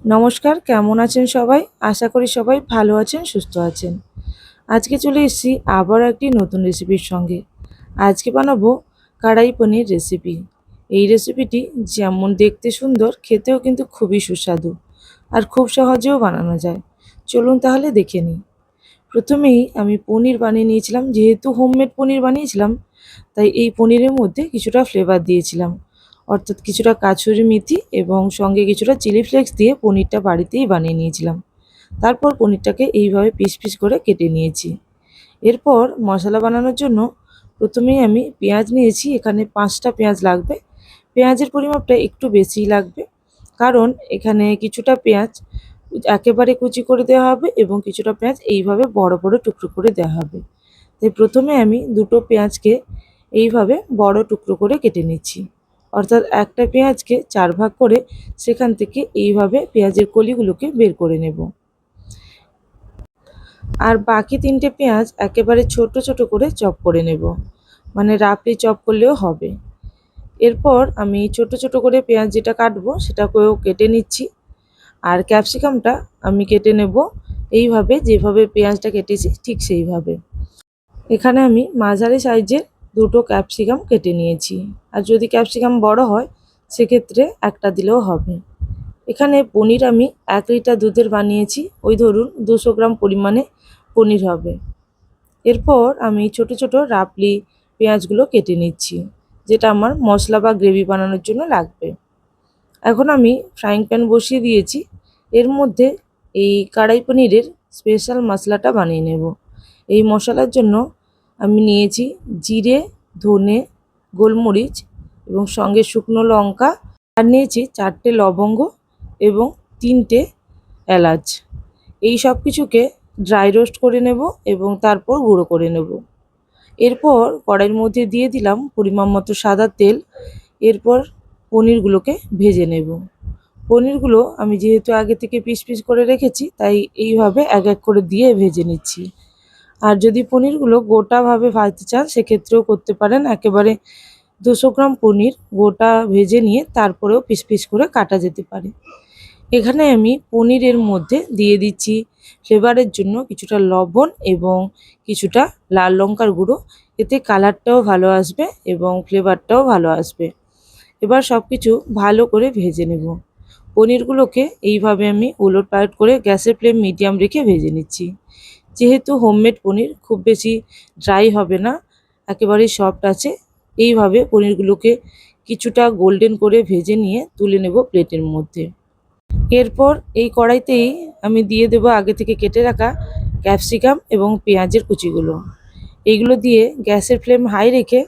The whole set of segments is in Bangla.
নমস্কার, কেমন আছেন সবাই? আশা করি সবাই ভালো আছেন, সুস্থ আছেন। আজকে চলে এসেছি আবারও একটি নতুন রেসিপির সঙ্গে। আজকে বানাবো কড়াই পনির রেসিপি। এই রেসিপিটি যেমন দেখতে সুন্দর, খেতেও কিন্তু খুবই সুস্বাদু আর খুব সহজেও বানানো যায়। চলুন তাহলে দেখে নিই। প্রথমেই আমি পনির বানিয়ে নিয়েছিলাম। যেহেতু হোমমেড পনির বানিয়েছিলাম, তাই এই পনিরের মধ্যে কিছুটা ফ্লেভার দিয়েছিলাম। অর্থাৎ কিছুটা কাসুরি মেথি এবং সঙ্গে কিছুটা চিলি ফ্লেক্স দিয়ে পনিরটা বাড়িতেই বানিয়ে নিয়েছিলাম। তারপর পনিরটাকে এইভাবে পিস পিস করে কেটে নিয়েছি। এরপর মশলা বানানোর জন্য প্রথমেই আমি পেঁয়াজ নিয়েছি। এখানে 5টা পেঁয়াজ লাগবে। পেঁয়াজের পরিমাপটা একটু বেশিই লাগবে, কারণ এখানে কিছুটা পেঁয়াজ একেবারে কুচি করে দেওয়া হবে এবং কিছুটা পেঁয়াজ এইভাবে বড় বড় টুকরো করে দেওয়া হবে। তাই প্রথমে আমি দুটো পেঁয়াজকে এইভাবে বড় টুকরো করে কেটে নিচ্ছি। অর্থাৎ একটা পেঁয়াজকে 4 ভাগ করে সেখান থেকে এইভাবে পেঁয়াজের কলিগুলোকে বের করে নেব। আর বাকি 3টে পেঁয়াজ একেবারে ছোট ছোট করে চপ করে নেব, মানে রাফলি চপ করলেও হবে। এরপর আমি ছোট ছোট করে পেঁয়াজ যেটা কাটবো সেটাকেও কেটে নিচ্ছি। আর ক্যাপসিকামটা আমি কেটে নেব এইভাবে, যেভাবে পেঁয়াজটা কেটেছি ঠিক সেইভাবে। এখানে আমি মাঝারি সাইজের দুটো ক্যাপসিকাম কেটে নিয়েছি। আর যদি ক্যাপসিকাম বড় হয় সেক্ষেত্রে একটা দিলেও হবে। এখানে পনির আমি 1 লিটার দুধের বানিয়েছি। ওই ধরুন 200 গ্রাম পরিমাণে পনির হবে। এরপর আমি ছোট ছোট রাফলি পেঁয়াজগুলো কেটে নিচ্ছি, যেটা আমার মশলা বা গ্রেভি বানানোর জন্য লাগবে। এখন আমি ফ্রাইং প্যান বসিয়ে দিয়েছি। এর মধ্যে এই কড়াই পনিরের স্পেশাল মশলাটা বানিয়ে নেব। এই মশলার জন্য আমি নিয়েছি জিরে, ধনে, গোলমরিচ এবং সঙ্গে শুকনো লঙ্কা, আর নিয়েছি 4টে লবঙ্গ এবং 3টে এলাচ। এই সব কিছুকে ড্রাই রোস্ট করে নেব এবং তারপর গুঁড়ো করে নেব। এরপর কড়াইয়ের মধ্যে দিয়ে দিলাম পরিমাণ মতো সাদা তেল। এরপর পনিরগুলোকে ভেজে নেব। পনিরগুলো আমি যেহেতু আগে থেকে পিস পিস করে রেখেছি, তাই এইভাবে এক এক করে দিয়ে ভেজে নিচ্ছি। আর যদি পনিরগুলো গোটাভাবে ভাজতে চান সেক্ষেত্রেও করতে পারেন। একেবারে 200 গ্রাম পনির গোটা ভেজে নিয়ে তারপরেও পিস পিস করে কাটা যেতে পারে। এখানে আমি পনিরের মধ্যে দিয়ে দিচ্ছি ফ্লেভারের জন্য কিছুটা লবণ এবং কিছুটা লাল লঙ্কার গুঁড়ো। এতে কালারটাও ভালো আসবে এবং ফ্লেভারটাও ভালো আসবে। এবার সব কিছু ভালো করে ভেজে নেব। পনিরগুলোকে এইভাবে আমি উলটপালট করে গ্যাসের ফ্লেম মিডিয়াম রেখে ভেজে নিচ্ছি। যেহেতু হোমমেড পনির খুব বেশি ড্রাই হবে না, একেবারেই সফট আছে। এইভাবে পনিরগুলোকে কিছুটা গোল্ডেন করে ভেজে নিয়ে তুলে নেব প্লেটের মধ্যে। এরপর এই কড়াইতেই আমি দিয়ে দেব আগে থেকে কেটে রাখা ক্যাপসিকাম এবং পেঁয়াজের কুচিগুলো। এইগুলো দিয়ে গ্যাসের ফ্লেম হাই রেখে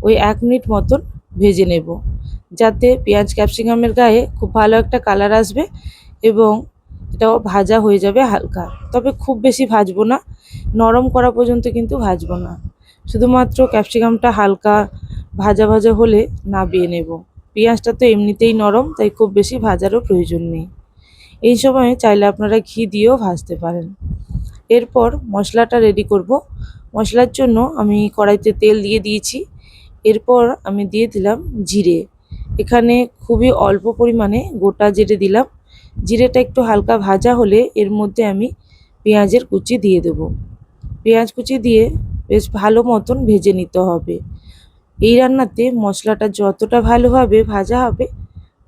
ওই 1 মিনিট মতন ভেজে নেব, যাতে পেঁয়াজ ক্যাপসিকামের গায়ে খুব ভালো একটা কালার আসবে এবং এটাও ভাজা হয়ে যাবে হালকা। তবে খুব বেশি ভাজবো না, নরম করা পর্যন্ত কিন্তু ভাজবো না। শুধুমাত্র ক্যাপসিকামটা হালকা ভাজা ভাজা হলে নামিয়ে নেব। পেঁয়াজটা তো এমনিতেই নরম, তাই খুব বেশি ভাজারও প্রয়োজন নেই। এই সময়ে চাইলে আপনারা ঘি দিয়েও ভাজতে পারেন। এরপর মশলাটা রেডি করব। মশলার জন্য আমি কড়াইতে তেল দিয়ে দিয়েছি। এরপর আমি দিয়ে দিলাম জিরে। এখানে খুবই অল্প পরিমাণে গোটা জিরে দিলাম। জিরেটা একটু হালকা ভাজা হলে এর মধ্যে আমি পেঁয়াজের কুচি দিয়ে দেব। পেঁয়াজ কুচি দিয়ে বেশ ভালো মতন ভেজে নিতে হবে। এই রান্নাতে মশলাটা যতটা ভালোভাবে ভাজা হবে,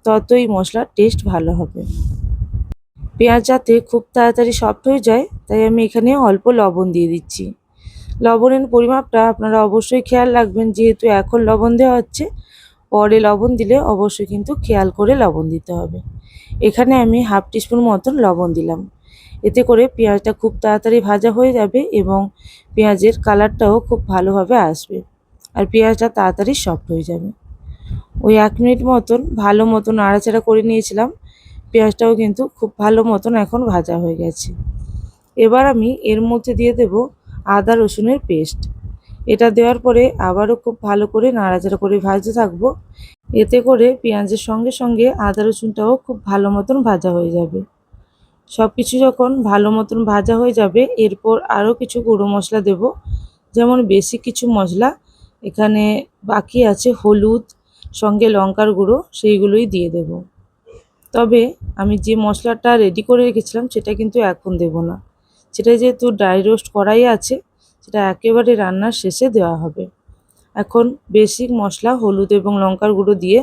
ততই মশলার টেস্ট ভালো হবে। পেঁয়াজ যাতে খুব তাড়াতাড়ি সফট হয়ে যায়, তাই আমি এখানে অল্প লবণ দিয়ে দিচ্ছি। লবণের পরিমাপটা আপনারা অবশ্যই খেয়াল রাখবেন, যেহেতু এখন লবণ দেওয়া হচ্ছে, পরে লবণ দিলে অবশ্যই কিন্তু খেয়াল করে লবণ দিতে হবে। এখানে আমি হাফ টিস্পুন মতন লবণ দিলাম। এতে করে পেঁয়াজটা খুব তাড়াতাড়ি ভাজা হয়ে যাবে এবং পেঁয়াজের কালারটাও খুব ভালোভাবে আসবে আর পেঁয়াজটা তাড়াতাড়ি সফট হয়ে যাবে। ওই 1 মিনিট মতন ভালো মতন নাড়াচাড়া করে নিয়েছিলাম। পেঁয়াজটাও কিন্তু খুব ভালো মতন এখন ভাজা হয়ে গেছে। এবার আমি এর মধ্যে দিয়ে দেব আদা রসুনের পেস্ট। এটা দেওয়ার পরে আবারও খুব ভালো করে নাড়াচাড়া করে ভাজতে থাকবো। এতে করে পেঁয়াজের সঙ্গে সঙ্গে আদা রসুনটাও খুব ভালো মতন ভাজা হয়ে যাবে। সব কিছু যখন ভালো মতন ভাজা হয়ে যাবে, এরপর আরও কিছু গুঁড়ো মশলা দেব। যেমন বেশি কিছু মশলা এখানে বাকি আছে, হলুদ সঙ্গে লঙ্কার গুঁড়ো, সেইগুলোই দিয়ে দেব। তবে আমি যে মশলাটা রেডি করে রেখেছিলাম সেটা কিন্তু এখন দেব না। সেটা যেহেতু ড্রাই রোস্ট করাই আছে, সেটা একেবারে রান্নার শেষে দেওয়া হবে। এখন বেসিক মশলা হলুদ এবং লঙ্কার গুঁড়ো দিয়ে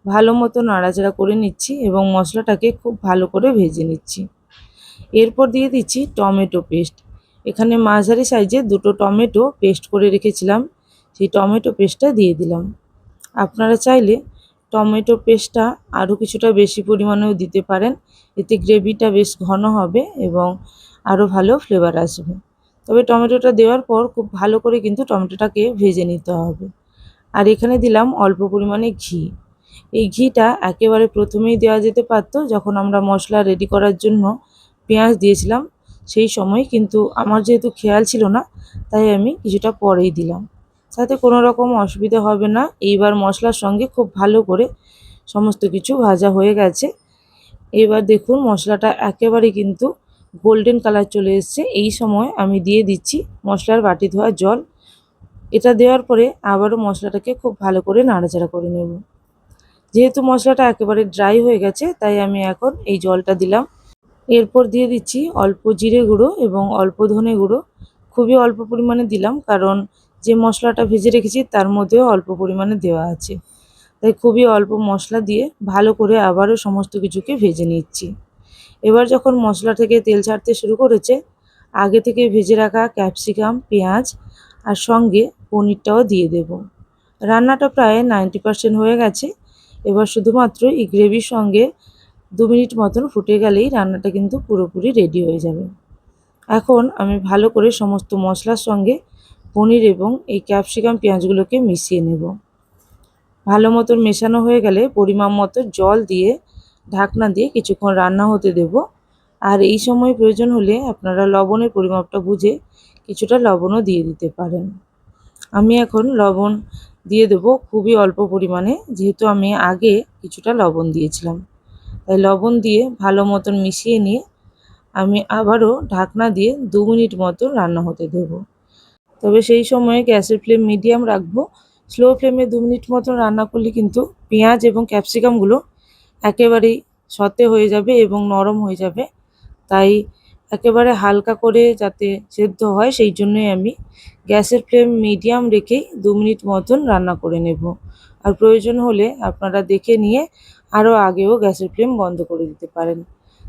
ভালো মতো নাড়াচাড়া করে নিচ্ছি এবং মশলাটাকে খুব ভালো করে ভেজে নিচ্ছি। এরপর দিয়ে দিচ্ছি টমেটো পেস্ট। এখানে মাঝারি সাইজে 2টো টমেটো পেস্ট করে রেখেছিলাম, সেই টমেটো পেস্টটা দিয়ে দিলাম। আপনারা চাইলে টমেটো পেস্টটা আরও কিছুটা বেশি পরিমাণেও দিতে পারেন, এতে গ্রেভিটা বেশ ঘন হবে এবং আরও ভালো ফ্লেভার আসবে। তবে টমেটোটা দেওয়ার পর খুব ভালো করে কিন্তু টমেটোটাকে ভেজে নিতে হবে। আর এখানে দিলাম অল্প পরিমাণে ঘি। এই ঘিটা একেবারে প্রথমেই দেওয়া যেতে পারত, যখন আমরা মশলা রেডি করার জন্য পেঁয়াজ দিয়েছিলাম সেই সময়, কিন্তু আমার যেহেতু খেয়াল ছিল না তাই আমি কিছুটা পরেই দিলাম। তাতে কোনো রকম অসুবিধা হবে না। এইবার মশলার সঙ্গে খুব ভালো করে সমস্ত কিছু ভাজা হয়ে গেছে। এবার দেখুন মশলাটা একেবারে কিন্তু গোল্ডেন কালার চলে এসছে। এই সময় আমি দিয়ে দিচ্ছি মশলার বাটি ধোয়া জল। এটা দেওয়ার পরে আবারও মশলাটাকে খুব ভালো করে নাড়াচাড়া করে নেব। যেহেতু মশলাটা একেবারে ড্রাই হয়ে গেছে তাই আমি এখন এই জলটা দিলাম। এরপর দিয়ে দিচ্ছি অল্প জিরে গুঁড়ো এবং অল্প ধনে গুঁড়ো। খুবই অল্প পরিমাণে দিলাম, কারণ যে মশলাটা ভেজে রেখেছি তার মধ্যেও অল্প পরিমাণে দেওয়া আছে। তাই খুবই অল্প মশলা দিয়ে ভালো করে আবারও সমস্ত কিছুকে ভেজে নিচ্ছি। এবার যখন মশলা থেকে তেল ছাড়তে শুরু করেছে, আগে থেকে ভেজে রাখা ক্যাপসিকাম, পেঁয়াজ আর সঙ্গে পনিরটাও দিয়ে দেব। রান্নাটা প্রায় 90% হয়ে গেছে। এবার শুধুমাত্র এই গ্রেভির সঙ্গে 2 মিনিট মতন ফুটে গেলেই রান্নাটা কিন্তু পুরোপুরি রেডি হয়ে যাবে। এখন আমি ভালো করে সমস্ত মশলার সঙ্গে পনির এবং এই ক্যাপসিকাম পেঁয়াজগুলোকে মিশিয়ে নেব। ভালো মতন মেশানো হয়ে গেলে পরিমাণ মতো জল দিয়ে ঢাকনা দিয়ে কিছুক্ষণ রান্না হতে দেব। আর এই সময় প্রয়োজন হলে আপনারা লবণের পরিমাপটা বুঝে কিছুটা লবণও দিয়ে দিতে পারেন। আমি এখন লবণ দিয়ে দেব খুবই অল্প পরিমাণে, যেহেতু আমি আগে কিছুটা লবণ দিয়েছিলাম। তাই লবণ দিয়ে ভালো মতন মিশিয়ে নিয়ে আমি আবারও ঢাকনা দিয়ে 2 মিনিট মতো রান্না হতে দেব। তবে সেই সময় গ্যাসের ফ্লেম মিডিয়াম রাখবো। স্লো ফ্লেমে 2 মিনিট মতো রান্না করলে কিন্তু পেঁয়াজ এবং ক্যাপসিকামগুলো একেবারেই সতে হয়ে যাবে এবং নরম হয়ে যাবে। তাই একেবারে হালকা করে যাতে সেদ্ধ হয় সেই জন্যই আমি গ্যাসের ফ্লেম মিডিয়াম রেখেই 2 মিনিট মতন রান্না করে নেব। আর প্রয়োজন হলে আপনারা দেখে নিয়ে আরও আগেও গ্যাসের ফ্লেম বন্ধ করে দিতে পারেন।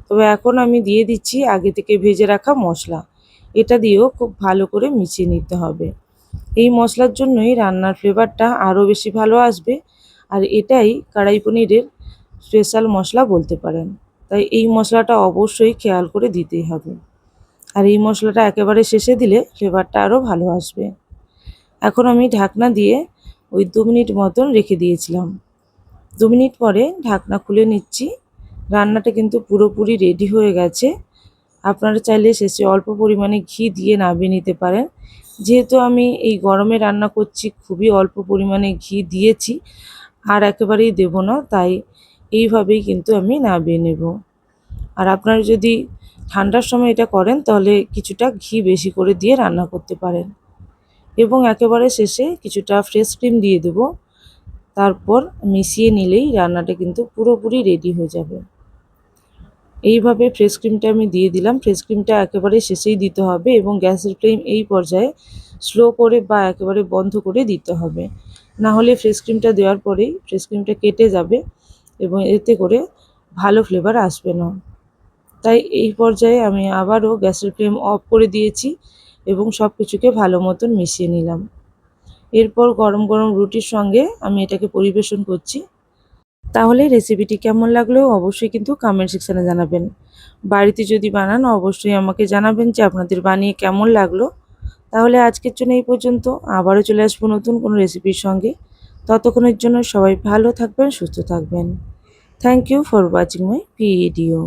তবে এখন আমি দিয়ে দিচ্ছি আগে থেকে ভেজে রাখা মশলা। এটা দিয়েও খুব ভালো করে মিশিয়ে নিতে হবে। এই মশলার জন্যই রান্নার ফ্লেভারটা আরও বেশি ভালো আসবে। আর এটাই কড়াই পনিরের স্পেশাল মশলা বলতে পারেন। তাই এই মশলাটা অবশ্যই খেয়াল করে দিতেই হবে। আর এই মশলাটা একেবারে শেষে দিলে ফ্লেভারটা আরও ভালো আসবে। এখন আমি ঢাকনা দিয়ে ওই 2 মিনিট মতন রেখে দিয়েছিলাম। 2 মিনিট পরে ঢাকনা খুলে নিচ্ছি। রান্নাটা কিন্তু পুরোপুরি রেডি হয়ে গেছে। আপনারা চাইলে শেষে অল্প পরিমাণে ঘি দিয়ে নামিয়ে নিতে পারেন। যেহেতু আমি এই গরমে রান্না করছি, খুবই অল্প পরিমাণে ঘি দিয়েছি আর একেবারেই দেব না, তাই এইভাবেই কিন্তু আমি নামিয়ে নেব। আর আপনারা যদি ঠান্ডার সময় এটা করেন তাহলে কিছুটা ঘি বেশি করে দিয়ে রান্না করতে পারেন। এবং একেবারে শেষে কিছুটা ফ্রেশ ক্রিম দিয়ে দেব। তারপর মিশিয়ে নিলেই রান্নাটা কিন্তু পুরোপুরি রেডি হয়ে যাবে। এইভাবে ফ্রেশ ক্রিমটা আমি দিয়ে দিলাম। ফ্রেশ ক্রিমটা একেবারে শেষেই দিতে হবে এবং গ্যাসের ফ্লেম এই পর্যায়ে স্লো করে বা একেবারে বন্ধ করে দিতে হবে। না হলে ফ্রেশ ক্রিমটা দেওয়ার পরেই ফ্রেশ ক্রিমটা কেটে যাবে এবং এতে করে ভালো ফ্লেভার আসবে না। তাই এই পর্যায়ে আমি আবারও গ্যাসের ফ্লেম অফ করে দিয়েছি এবং সব কিছুকে ভালো মতন মিশিয়ে নিলাম। এরপর গরম গরম রুটির সঙ্গে আমি এটাকে পরিবেশন করছি। তাহলে রেসিপিটি কেমন লাগলো অবশ্যই কিন্তু কমেন্ট সেকশানে জানাবেন। বাড়িতে যদি বানান অবশ্যই আমাকে জানাবেন যে আপনাদের বানিয়ে কেমন লাগলো। তাহলে আজকের জন্য এই পর্যন্ত। আবারও চলে আসবো নতুন কোনো রেসিপির সঙ্গে। ততক্ষণের জন্য সবাই ভালো থাকবেন, সুস্থ থাকবেন। Thank you for watching my video.